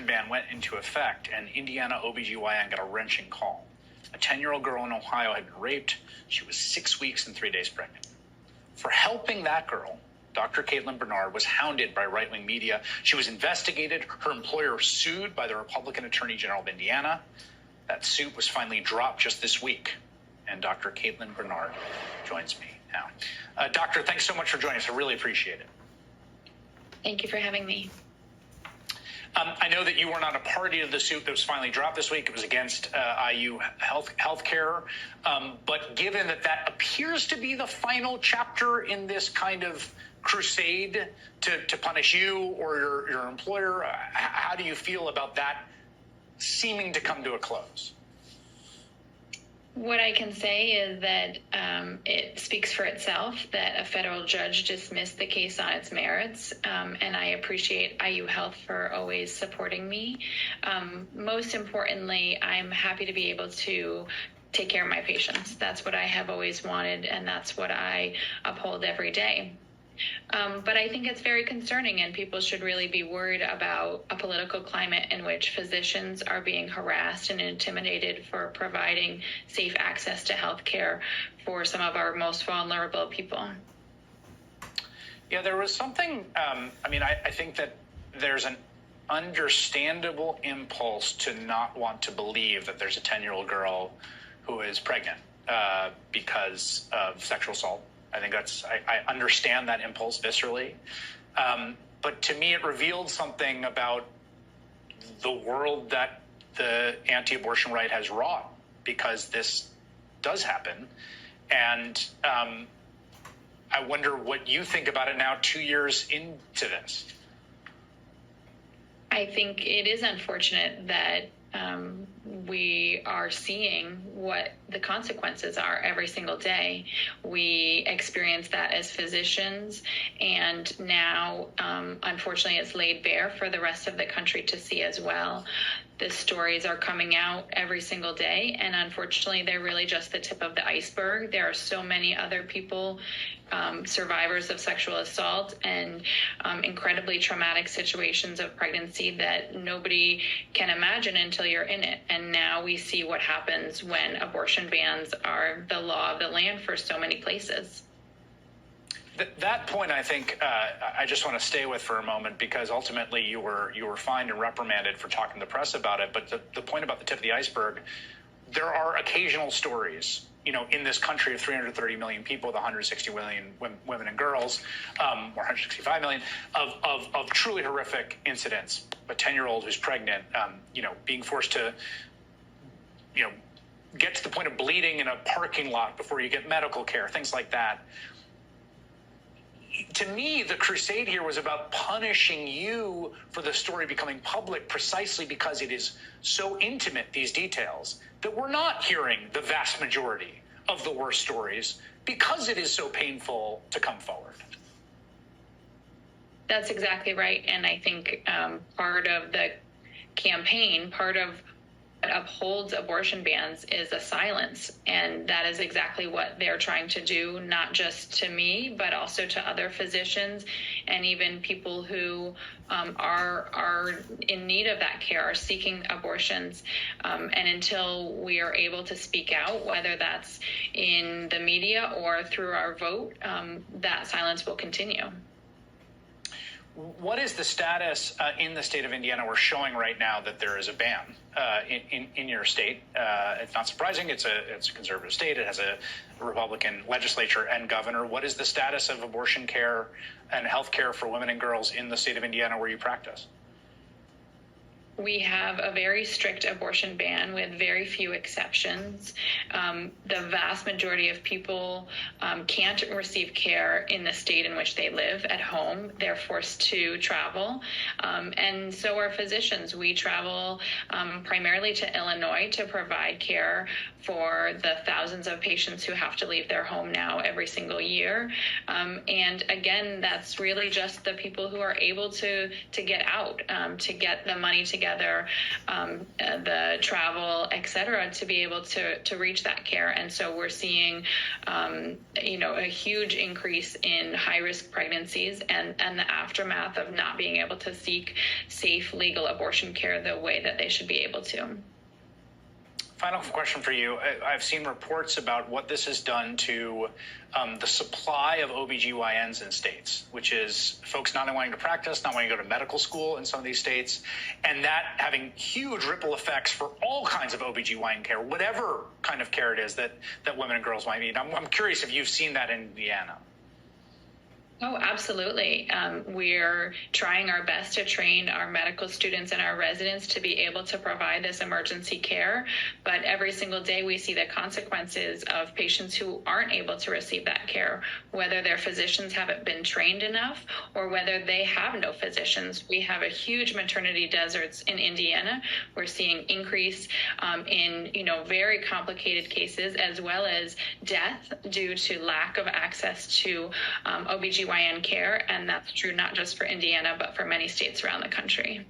ban went into effect, and Indiana OBGYN got a wrenching call. A 10-year-old girl in Ohio had been raped. She was 6 weeks and 3 days pregnant. For helping that girl, Dr. Caitlin Bernard was hounded by right-wing media. She was investigated. Her employer sued by the Republican Attorney General of Indiana. That suit was finally dropped just this week, and Dr. Caitlin Bernard joins me now. Doctor, thanks so much for joining us. I really appreciate it. Thank you for having me. I know that you were not a party to the suit that was finally dropped this week. It was against IU Healthcare. But given that that appears to be the final chapter in this kind of crusade to punish you or your employer, how do you feel about that seeming to come to a close? What I can say is that it speaks for itself that a federal judge dismissed the case on its merits, and I appreciate IU Health for always supporting me. Most importantly, I'm happy to be able to take care of my patients. That's what I have always wanted, and that's what I uphold every day. But I think it's very concerning, and people should really be worried about a political climate in which physicians are being harassed and intimidated for providing safe access to health care for some of our most vulnerable people. Yeah, there was something, I think that there's an understandable impulse to not want to believe that there's a 10-year-old girl who is pregnant because of sexual assault. I think I understand that impulse viscerally. But to me, it revealed something about the world that the anti-abortion right has wrought, because this does happen. And I wonder what you think about it now, 2 years into this. I think it is unfortunate that we are seeing what the consequences are every single day. We experience that as physicians, and now, unfortunately, it's laid bare for the rest of the country to see as well. The stories are coming out every single day, and unfortunately, they're really just the tip of the iceberg. There are so many other people, survivors of sexual assault and incredibly traumatic situations of pregnancy that nobody can imagine until you're in it. And now we see what happens when abortion bans are the law of the land for so many places. That point, I think, I just want to stay with for a moment, because ultimately you were fined and reprimanded for talking to the press about it. But the point about the tip of the iceberg, there are occasional stories, in this country of 330 million people with 160 million women and girls, or 165 million, of truly horrific incidents. A 10-year-old who's pregnant, being forced to, get to the point of bleeding in a parking lot before you get medical care, things like that. To me, the crusade here was about punishing you for the story becoming public, precisely because it is so intimate, these details, that we're not hearing the vast majority of the worst stories because it is so painful to come forward. That's exactly right. And I think part of the campaign, part of what upholds abortion bans is a silence. And that is exactly what they're trying to do, not just to me, but also to other physicians and even people who are in need of that care, are seeking abortions. And until we are able to speak out, whether that's in the media or through our vote, that silence will continue. What is the status in the state of Indiana? We're showing right now that there is a ban in your state. It's not surprising. It's a conservative state. It has a Republican legislature and governor. What is the status of abortion care and health care for women and girls in the state of Indiana where you practice? We have a very strict abortion ban with very few exceptions. The vast majority of people can't receive care in the state in which they live at home. They're forced to travel. And so are physicians. We travel primarily to Illinois to provide care for the thousands of patients who have to leave their home now every single year. And again, that's really just the people who are able to get out, to get the money to get together the travel, et cetera, to be able to reach that care. And so we're seeing, a huge increase in high-risk pregnancies and the aftermath of not being able to seek safe legal abortion care the way that they should be able to. Final question for you. I've seen reports about what this has done to the supply of OBGYNs in states, which is folks not wanting to practice, not wanting to go to medical school in some of these states, and that having huge ripple effects for all kinds of OBGYN care, whatever kind of care it is that women and girls might need. I'm curious if you've seen that in Indiana. Oh, absolutely. We're trying our best to train our medical students and our residents to be able to provide this emergency care. But every single day we see the consequences of patients who aren't able to receive that care, whether their physicians haven't been trained enough or whether they have no physicians. We have a huge maternity deserts in Indiana. We're seeing increase in, very complicated cases, as well as death due to lack of access to OBGYN care, and that's true not just for Indiana, but for many states around the country.